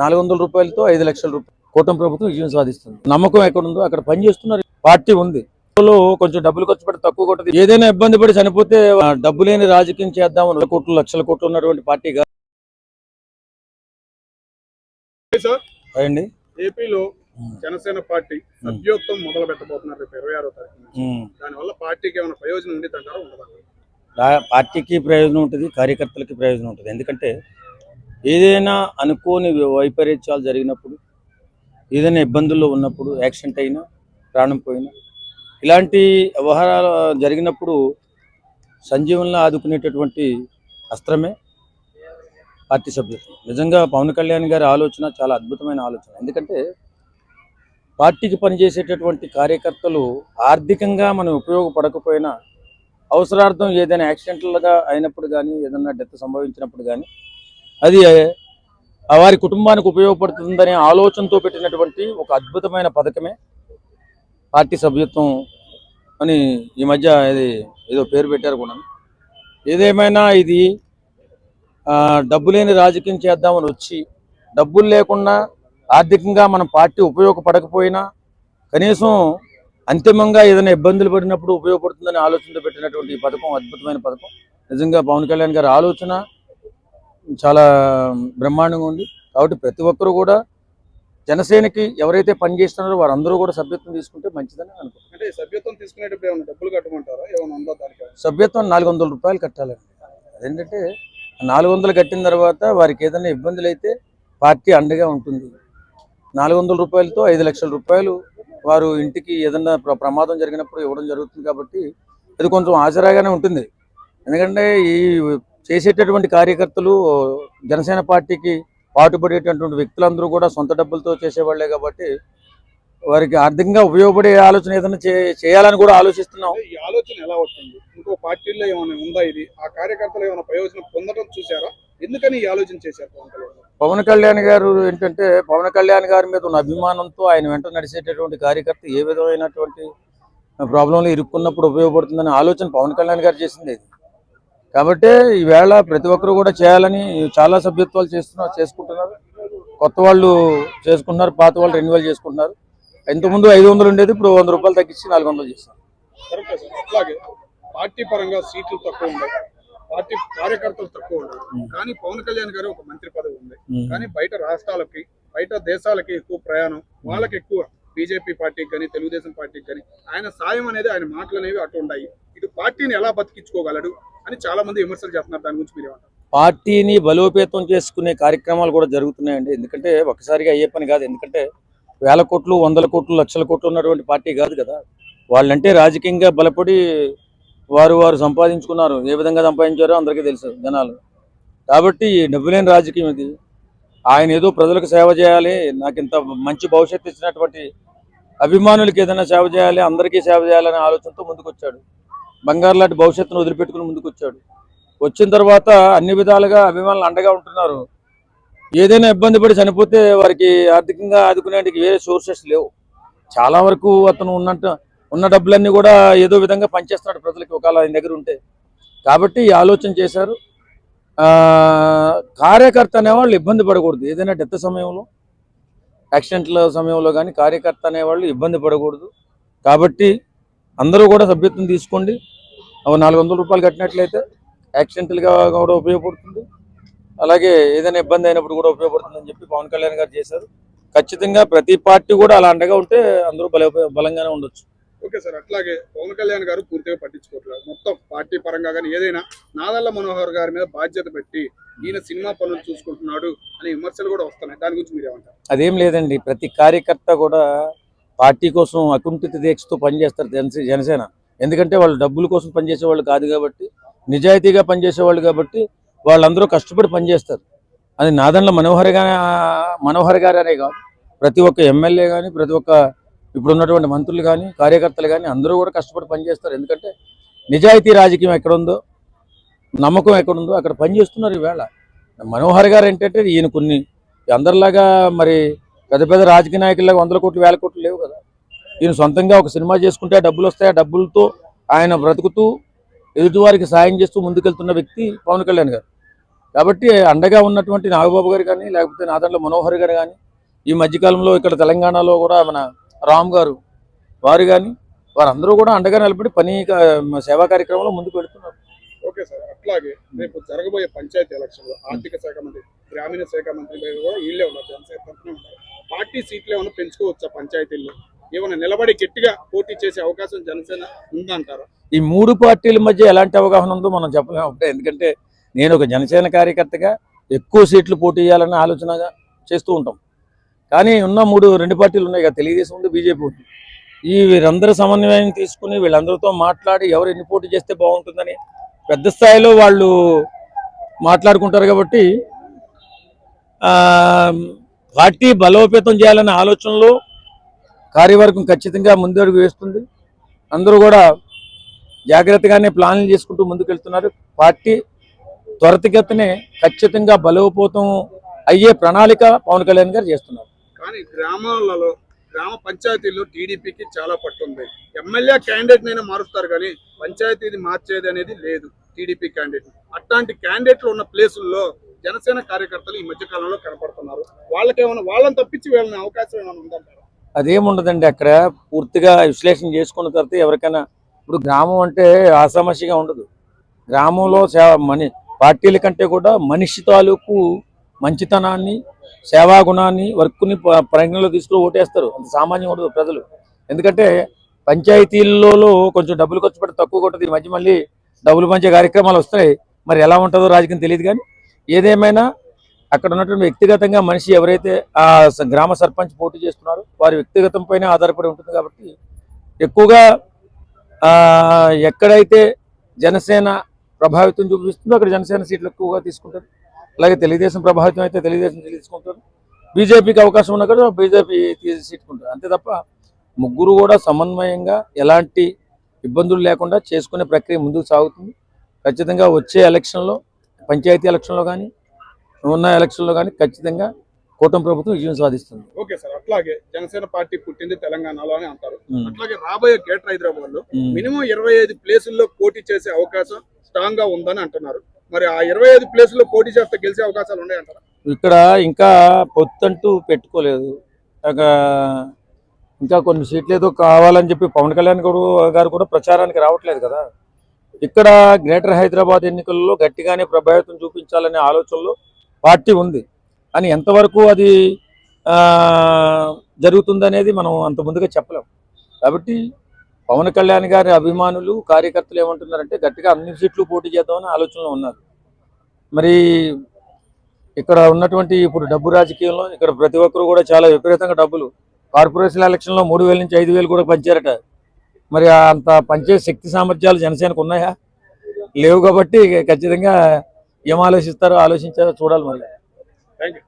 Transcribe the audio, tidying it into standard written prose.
400 రూపాయలతో 5 లక్షల రూపాయలు కూటమి ప్రభుత్వం విజయం సాధిస్తుంది. నమ్మకం ఎక్కడుందో అక్కడ పనిచేస్తున్నారు. పార్టీ ఉంది, కొంచెం డబ్బులు ఖర్చు పెట్టి తక్కువ కొట్టదు. ఏదైనా ఇబ్బంది పడి చనిపోతే డబ్బు లేని రాజకీయం చేద్దామని కోట్లు లక్షల కోట్లు ఉన్నటువంటి పార్టీ కాదు. అండి ఏపీలో జనసేన పార్టీ సభ్యత్వం మొదలు పెట్టబోతున్నారు 26వ తారీఖు. దానివల్ల పార్టీకి ఏమైనా ప్రయోజనం ఉండేదంటారా? ఉండదా? పార్టీకి ప్రయోజనం ఉంటుంది, కార్యకర్తలకి ప్రయోజనం ఉంటుంది. ఎందుకంటే ఏదైనా అనుకోని వైపరీత్యాలు జరిగినప్పుడు, ఏదైనా ఇబ్బందుల్లో ఉన్నప్పుడు, యాక్సిడెంట్ అయినా, ప్రాణం పోయినా, ఇలాంటి వ్యవహారాలు జరిగినప్పుడు సంజీవనలో ఆదుకునేటటువంటి అస్త్రమే పార్టీ సభ్యత్వం. నిజంగా పవన్ కళ్యాణ్ గారి ఆలోచన చాలా అద్భుతమైన ఆలోచన. ఎందుకంటే పార్టీకి పనిచేసేటటువంటి కార్యకర్తలు ఆర్థికంగా మనం ఉపయోగపడకపోయినా అవసరార్థం ఏదైనా యాక్సిడెంట్లుగా అయినప్పుడు కానీ, ఏదైనా డెత్ సంభవించినప్పుడు కానీ అది వారి కుటుంబానికి ఉపయోగపడుతుందనే ఆలోచనతో పెట్టినటువంటి ఒక అద్భుతమైన పథకమే పార్టీ సభ్యత్వం అని ఈ మధ్య ఏదో పేరు పెట్టారు కూడా. ఏదేమైనా ఇది డబ్బు లేని రాజకీయం చేద్దామని వచ్చి, డబ్బులు లేకుండా ఆర్థికంగా మన పార్టీ ఉపయోగపడకపోయినా కనీసం అంతిమంగా ఏదైనా ఇబ్బందులు పడినప్పుడు ఉపయోగపడుతుందని ఆలోచనతో పెట్టినటువంటి ఈ పథకం అద్భుతమైన పథకం. నిజంగా పవన్ కళ్యాణ్ గారి ఆలోచన చాలా బ్రహ్మాండంగా ఉంది. కాబట్టి ప్రతి ఒక్కరూ కూడా జనసేనకి ఎవరైతే పనిచేస్తున్నారో వారందరూ కూడా సభ్యత్వం తీసుకుంటే మంచిదని అనుకుంటున్నాను. అంటే సభ్యత్వం తీసుకునేటప్పుడు ఏమైనా డబ్బులు కట్టమంటారా? ఏమైనా ఉందా దానికి? సభ్యత్వం 400 రూపాయలు కట్టాలండి. అదేంటంటే 400 కట్టిన తర్వాత వారికి ఏదైనా ఇబ్బందులు అయితే పార్టీ అండగా ఉంటుంది. 400 రూపాయలతో 5 లక్షల రూపాయలు వారు ఇంటికి ఏదైనా ప్రమాదం జరిగినప్పుడు ఇవ్వడం జరుగుతుంది. కాబట్టి ఇది కొంచెం ఆసరాగానే ఉంటుంది. ఎందుకంటే ఈ చేసేటటువంటి కార్యకర్తలు జనసేన పార్టీకి పాటుపడేటటువంటి వ్యక్తులందరూ కూడా సొంత డబ్బులతో చేసేవాళ్లే. కాబట్టి వారికి ఆర్థికంగా ఉపయోగపడే ఆలోచన ఏదైనా చేయాలని కూడా ఆలోచిస్తున్నాం. ఈ ఆలోచన ఎలా వచ్చింది? ఇంకో పార్టీలో ఏమైనా ఉందా? ఇది ఆ కార్యకర్తలు ఏమైనా ప్రయోజనం పొందడం చూసారా? ఎందుకని ఈ ఆలోచన చేశారు పవన్ కళ్యాణ్ గారు? ఏంటంటే పవన్ కళ్యాణ్ గారి మీద ఉన్న అభిమానంతో ఆయన వెంట నడిచేటటువంటి కార్యకర్త ఏ విధమైనటువంటి ప్రాబ్లంలో ఇరుక్కున్నప్పుడు ఉపయోగపడుతుందనే ఆలోచన పవన్ కళ్యాణ్ గారు చేసింది ఇది. కాబట్టి ఈవేళ ప్రతి ఒక్కరు కూడా చేయాలని చాలా సభ్యత్వాలు చేసుకుంటున్నారు. కొత్త వాళ్ళు చేసుకుంటున్నారు, పాత వాళ్ళు రెన్యువల్ చేసుకుంటున్నారు. ఇంతకుముందు 500 ఉండేది, ఇప్పుడు 100 రూపాయలు తగ్గించి 400 చేస్తారు. అట్లాగే పార్టీ పరంగా సీట్లు తక్కువ ఉన్నాయి, పార్టీ కార్యకర్తలు తక్కువ ఉన్నారు. కానీ పవన్ కళ్యాణ్ గారు ఒక మంత్రి పదవి ఉంది. కానీ బయట రాష్ట్రాలకి, బయట దేశాలకి ఎక్కువ ప్రయాణం, వాళ్ళకి ఎక్కువ బీజేపీ పార్టీకి కానీ, తెలుగుదేశం పార్టీకి కానీ ఆయన సాయం అనేది, ఆయన మాటలు అనేవి అటు ఉన్నాయి. ఇటు పార్టీని ఎలా బతికించుకోగలడు అని చాలా మంది విమర్శలు చేస్తున్నారు. దాని గురించి మీరు ఏమంటారు? పార్టీని బలోపేతం చేసుకునే కార్యక్రమాలు కూడా జరుగుతున్నాయండి. ఎందుకంటే ఒక్కసారిగా అయ్యే పని కాదు. ఎందుకంటే 1000 కోట్లు, 100 కోట్లు, లక్షల కోట్లు ఉన్నటువంటి పార్టీ కాదు కదా. వాళ్ళంటే రాజకీయంగా బలపడి వారు సంపాదించుకున్నారు. ఏ విధంగా సంపాదించారో అందరికీ తెలుసు జనాలు. కాబట్టి డబ్బు లేని రాజకీయం ఇది. ఆయన ఏదో ప్రజలకు సేవ చేయాలి, నాకు ఇంత మంచి భవిష్యత్తు ఇచ్చినటువంటి అభిమానులకి ఏదైనా సేవ చేయాలి, అందరికీ సేవ చేయాలనే ఆలోచనతో ముందుకు వచ్చాడు. బంగారు లాంటి భవిష్యత్తును వదిలిపెట్టుకుని ముందుకు వచ్చాడు. వచ్చిన తర్వాత అన్ని విధాలుగా అభిమానులు అండగా ఉంటున్నారు. ఏదైనా ఇబ్బంది పడి చనిపోతే వారికి ఆర్థికంగా ఆదుకునేందుకు వేరే సోర్సెస్ లేవు. చాలా వరకు అతను ఉన్న డబ్బులన్నీ కూడా ఏదో విధంగా పనిచేస్తున్నాడు ప్రజలకి, ఒకవేళ ఆయన దగ్గర ఉంటే. కాబట్టి ఈ ఆలోచన చేశారు. కార్యకర్త అనేవాళ్ళు ఇబ్బంది పడకూడదు. ఏదైనా డెత్ సమయంలో, యాక్సిడెంట్ల సమయంలో కానీ కార్యకర్త అనేవాళ్ళు ఇబ్బంది పడకూడదు. కాబట్టి అందరూ కూడా సభ్యత్వం తీసుకోండి. 400 రూపాయలు కట్టినట్లయితే యాక్సిడెంటల్గా కూడా ఉపయోగపడుతుంది, అలాగే ఏదైనా ఇబ్బంది అయినప్పుడు కూడా ఉపయోగపడుతుందని చెప్పి పవన్ కళ్యాణ్ గారు చేశారు. ఖచ్చితంగా ప్రతి పార్టీ కూడా అలా అండగా ఉంటే అందరూ బలంగానే ఉండొచ్చు. ఓకే సార్, అట్లాగే పవన్ కళ్యాణ్ గారు పూర్తిగా పట్టించుకోవట్లేదు. మొత్తం పార్టీ పరంగా కానీ ఏదైనా నాదెళ్ల మనోహర్ గారి మీద బాధ్యత పెట్టి ఈయన సినిమా పనులు చూసుకుంటున్నాడు అనే విమర్శలు కూడా వస్తున్నాయి. దాని గురించి మీరు ఏమంటారు? అదేం లేదండి. ప్రతి కార్యకర్త కూడా పార్టీ కోసం అకుంఠిత దీక్షతో పనిచేస్తారు జనసేన. ఎందుకంటే వాళ్ళు డబ్బుల కోసం పనిచేసేవాళ్ళు కాదు కాబట్టి, నిజాయితీగా పనిచేసేవాళ్ళు కాబట్టి వాళ్ళందరూ కష్టపడి పనిచేస్తారు. అది నాదెళ్ల మనోహర్ గారు అనే కాదు, ప్రతి ఒక్క ఎమ్మెల్యే కానీ, ప్రతి ఒక్క ఇప్పుడున్నటువంటి మంత్రులు కానీ, కార్యకర్తలు కానీ అందరూ కూడా కష్టపడి పనిచేస్తారు. ఎందుకంటే నిజాయితీ రాజకీయం ఎక్కడుందో, నమ్మకం ఎక్కడుందో అక్కడ పనిచేస్తున్నారు. ఈవేళ మనోహర్ గారు ఏంటంటే ఈయన కొన్ని అందరిలాగా మరి పెద్ద పెద్ద రాజకీయ నాయకుల్లాగా 100 కోట్లు 1000 కోట్లు లేవు కదా. ఈయన సొంతంగా ఒక సినిమా చేసుకుంటే డబ్బులు వస్తాయి. ఆ డబ్బులతో ఆయన బ్రతుకుతూ ఎదుటివారికి సాయం చేస్తూ ముందుకెళ్తున్న వ్యక్తి పవన్ కళ్యాణ్ గారు. కాబట్టి అండగా ఉన్నటువంటి నాగబాబు గారు కానీ లేకపోతే నాదండ్ల మనోహర్ గారు కానీ ఈ మధ్యకాలంలో ఇక్కడ తెలంగాణలో కూడా మన రామ్ గారు వారు కానీ వారందరూ కూడా అండగా నిలబడి సేవా కార్యక్రమంలో ముందుకు వెళుతున్నారు. ఓకే సార్, అట్లాగే రేపు జరగబోయే పంచాయతీ ఎలక్షన్ లో ఆర్థిక శాఖ మంత్రి, గ్రామీణ శాఖ మంత్రి కూడా వీళ్ళే ఉన్నారు, జనసేన తరఫున ఉన్నారు. పార్టీ సీట్లు ఏమైనా పెంచుకోవచ్చా పంచాయతీల్లో? ఏమైనా నిలబడి గట్టిగా పోటీ చేసే అవకాశం జనసేన ఉందంటారా? ఈ మూడు పార్టీల మధ్య ఎలాంటి అవగాహన ఉందో మనం చెప్పలేము. ఎందుకంటే నేను ఒక జనసేన కార్యకర్తగా ఎక్కువ సీట్లు పోటీ చేయాలన్న ఆలోచనగా చేస్తూ ఉంటాం. కానీ ఉన్న రెండు పార్టీలు ఉన్నాయి కదా, తెలుగుదేశం ఉంది, బీజేపీ ఉంది. ఈ వీరందరూ సమన్వయం తీసుకుని వీళ్ళందరితో మాట్లాడి ఎవరు ఎన్ని పోటీ చేస్తే బాగుంటుందని పెద్ద స్థాయిలో వాళ్ళు మాట్లాడుకుంటారు. కాబట్టి పార్టీ బలోపేతం చేయాలనే ఆలోచనలో కార్యవర్గం ఖచ్చితంగా ముందడుగు వేస్తుంది. అందరూ కూడా జాగ్రత్తగానే ప్లాన్లు చేసుకుంటూ ముందుకెళ్తున్నారు. పార్టీ త్వరితగతినే ఖచ్చితంగా బలోపేతం అయ్యే ప్రణాళిక పవన్ కళ్యాణ్ గారు చేస్తున్నారు. కానీ గ్రామాలలో, గ్రామ పంచాయతీల్లో టీడీపీకి చాలా పట్టుంది. ఎమ్మెల్యే క్యాండిడేట్ నైనా మారుస్తారు కానీ పంచాయతీని మార్చేది అనేది లేదు టీడీపీ క్యాండిడేట్. అట్లాంటి క్యాండిడేట్లు ఉన్న ప్లేసుల్లో జనసేన కార్యకర్తలు ఈ మధ్య కాలంలో కనపడుతున్నారు. వాళ్ళని తప్పించి వెళ్ళిన అవకాశం ఏమైనా ఉందంటారా? అదేముండదండి. అక్కడ పూర్తిగా విశ్లేషణ చేసుకున్న తర్వాత ఎవరికైనా ఇప్పుడు గ్రామం అంటే ఆసామసిగా ఉండదు. గ్రామంలో పార్టీల కంటే కూడా మనిషి తాలూకు మంచితనాన్ని, సేవా గుణాన్ని, వర్క్ని పరిగణలో తీసుకుని ఓటేస్తారు. అంత సామాన్యం ఉండదు ప్రజలు. ఎందుకంటే పంచాయతీలలో కొంచెం డబ్బులు ఖర్చు పెట్టి తక్కువ కొట్టదు. ఈ మధ్య మళ్ళీ డబ్బులు పంచే కార్యక్రమాలు వస్తాయి. మరి ఎలా ఉంటుందో రాజకీయం తెలియదు. కానీ ఏదేమైనా అక్కడ ఉన్నటువంటి వ్యక్తిగతంగా మనిషి ఎవరైతే ఆ గ్రామ సర్పంచ్ పోటీ చేస్తున్నారో వారి వ్యక్తిగతం పైన ఆధారపడి ఉంటుంది. కాబట్టి ఎక్కువగా ఎక్కడైతే జనసేన ప్రభావితం చూపిస్తుందో అక్కడ జనసేన సీట్లు ఎక్కువగా తీసుకుంటారు. అలాగే తెలుగుదేశం ప్రభావితం అయితే తెలుగుదేశం తీసుకుంటారు. బీజేపీకి అవకాశం ఉన్నా కూడా బీజేపీ తీసుకుంటారు. అంతే తప్ప ముగ్గురు కూడా సమన్వయంగా ఎలాంటి ఇబ్బందులు లేకుండా చేసుకునే ప్రక్రియ ముందుకు సాగుతుంది. ఖచ్చితంగా వచ్చే ఎలక్షన్లో, పంచాయతీ ఎలక్షన్లో కానీ ఉన్న ఎలక్షన్లో కానీ ఖచ్చితంగా కూటమి ప్రభుత్వం విజయం సాధిస్తుంది. ఓకే సార్, అట్లాగే జనసేన పార్టీ పుట్టింది తెలంగాణలో అని అంటారు. అట్లాగే రాబోయే గ్రేటర్ హైదరాబాద్ లో మినిమం 25 ప్లేసుల్లో పోటీ చేసే అవకాశం స్ట్రాంగ్ గా ఉందని అంటున్నారు. మరి ఆ 25 ప్లేసుల్లో పోటీ చేస్తే గెలిచే అవకాశాలు ఉన్నాయంటారా? ఇక్కడ ఇంకా పొత్తంటూ పెట్టుకోలేదు. ఇంకా కొన్ని సీట్లు ఏదో కావాలని చెప్పి పవన్ కళ్యాణ్ గారు కూడా ప్రచారానికి రావట్లేదు కదా. ఇక్కడ గ్రేటర్ హైదరాబాద్ ఎన్నికల్లో గట్టిగానే ప్రభావితం చూపించాలనే ఆలోచనలో పార్టీ ఉంది. అని ఎంతవరకు అది జరుగుతుందనేది మనం అంత ముందుగా చెప్పలేము. కాబట్టి పవన్ కళ్యాణ్ గారి అభిమానులు, కార్యకర్తలు ఏమంటున్నారంటే గట్టిగా అన్ని సీట్లు పోటీ చేద్దామని ఆలోచనలో ఉన్నారు. మరి ఇక్కడ ఉన్నటువంటి ఇప్పుడు డబ్బు రాజకీయంలో ఇక్కడ ప్రతి ఒక్కరు కూడా చాలా విపరీతంగా డబ్బులు, కార్పొరేషన్ ఎలక్షన్లో 3,000 నుంచి 5,000 కూడా పంచారట. మరి అంత పంచే శక్తి సామర్థ్యాలు జనసేనకు ఉన్నాయా? లేవు. కాబట్టి ఖచ్చితంగా ఏం ఆలోచిస్తారో ఆలోచించారో చూడాలి. మరి థ్యాంక్ యూ.